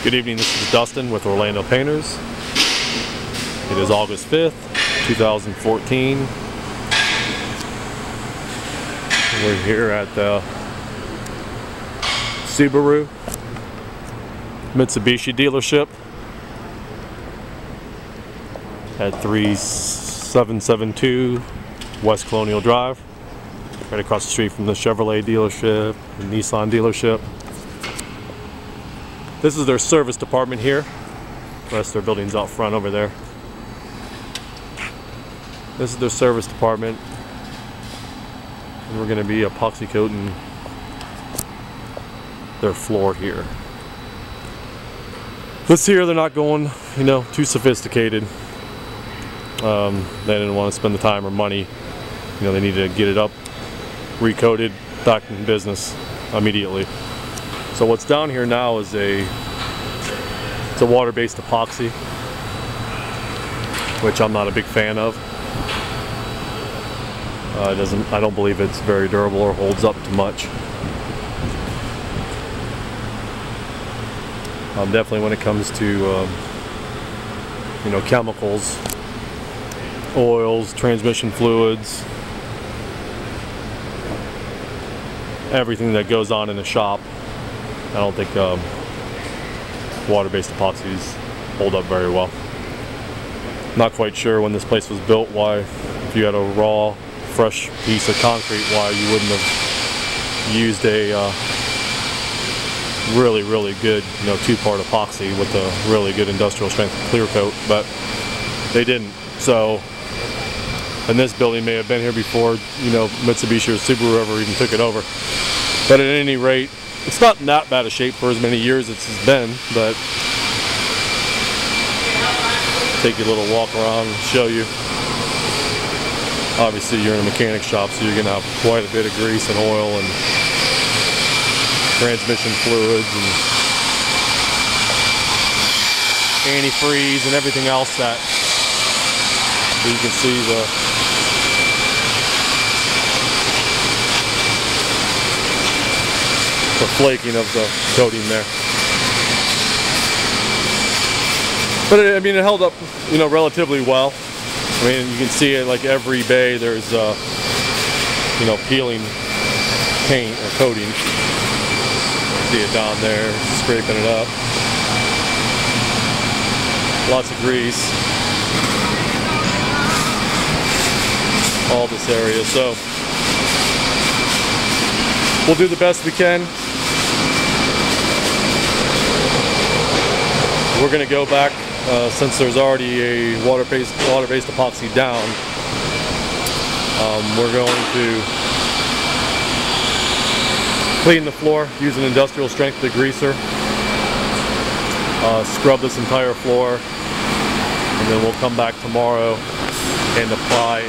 Good evening, this is Dustin with Orlando Painters. It is August 5th, 2014. We're here at the Subaru Mitsubishi dealership at 3772 West Colonial Drive, right across the street from the Chevrolet dealership, the Nissan dealership. This is their service department here. The rest of their building's out front over there. This is their service department. And we're going to be epoxy coating their floor here. This here, they're not going, too sophisticated. They didn't want to spend the time or money. They needed to get it up, recoated, back in business immediately. So what's down here now is it's a water-based epoxy, which I'm not a big fan of. I don't believe it's very durable or holds up to much. Definitely when it comes to chemicals, oils, transmission fluids, everything that goes on in a shop, I don't think water-based epoxies hold up very well. Not quite sure when this place was built why, if you had a raw, fresh piece of concrete, why you wouldn't have used a really good two-part epoxy with a really good industrial strength clear coat, but they didn't. So, and this building may have been here before Mitsubishi or Subaru ever even took it over. But at any rate, it's not in that bad a shape for as many years as it's been, but take you a little walk around and show you. Obviously you're in a mechanic shop, so you're going to have quite a bit of grease and oil and transmission fluids and antifreeze and everything else that you can see the flaking of the coating there. But it held up, relatively well. I mean, you can see it like every bay there's, peeling paint or coating. See it down there, scraping it up. Lots of grease. All this area. So we'll do the best we can. We're going to go back, since there's already a water-based epoxy down, we're going to clean the floor using industrial strength degreaser, scrub this entire floor, and then we'll come back tomorrow and apply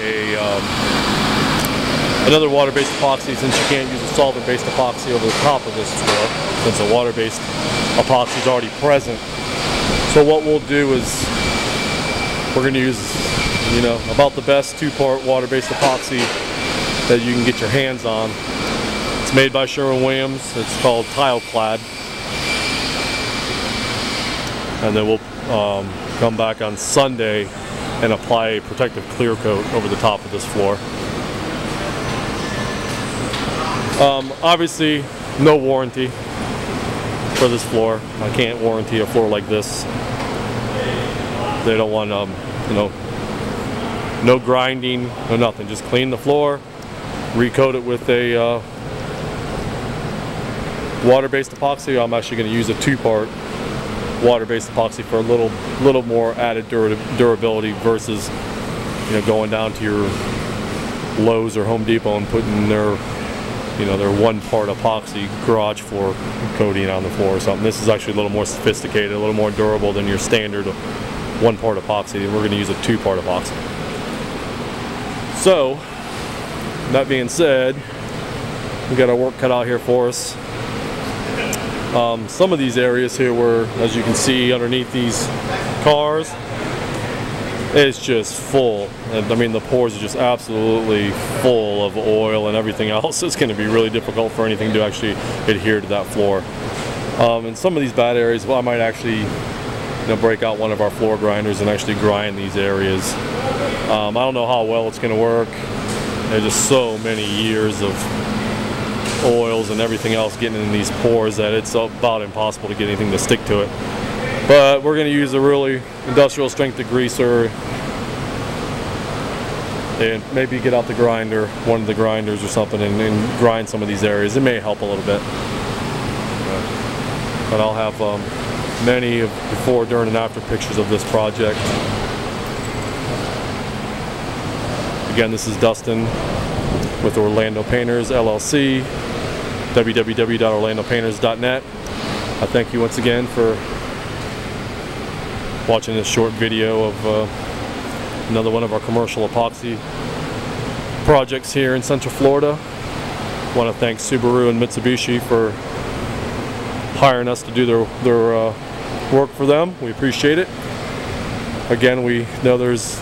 another water-based epoxy, since you can't use a solvent-based epoxy over the top of this floor, since a water-based epoxy is already present. So what we'll do is we're going to use, about the best two-part water-based epoxy that you can get your hands on. It's made by Sherwin-Williams. It's called Tile Clad. And then we'll come back on Sunday and apply a protective clear coat over the top of this floor. Obviously, no warranty for this floor. I can't warranty a floor like this. They don't want, no grinding, no nothing. Just clean the floor, recoat it with a water-based epoxy. I'm actually going to use a two-part water-based epoxy for a little more added durability versus, going down to your Lowe's or Home Depot and putting their one-part epoxy garage floor coating on the floor or something. This is actually a little more sophisticated, a little more durable than your standard one-part epoxy. We're going to use a two-part epoxy. So, that being said, we got our work cut out here for us. Some of these areas here where, as you can see underneath these cars, it's just full. And, the pores are just absolutely full of oil and everything else. It's going to be really difficult for anything to actually adhere to that floor. In some of these bad areas, well, I might actually break out one of our floor grinders and actually grind these areas. I don't know how well it's going to work. There's just so many years of oils and everything else getting in these pores that it's about impossible to get anything to stick to it. But we're going to use a really industrial strength degreaser and maybe get out the grinder, one of the grinders or something, and grind some of these areas. It may help a little bit. But I'll have many before, during, and after pictures of this project. Again, this is Dustin with Orlando Painters LLC, www.orlandopainters.net. I thank you once again for watching this short video of another one of our commercial epoxy projects here in Central Florida. I want to thank Subaru and Mitsubishi for hiring us to do their work for them. We appreciate it. Again, we know there's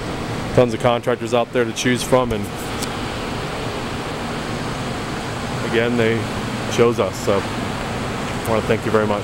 tons of contractors out there to choose from, and again, they chose us, so I want to thank you very much.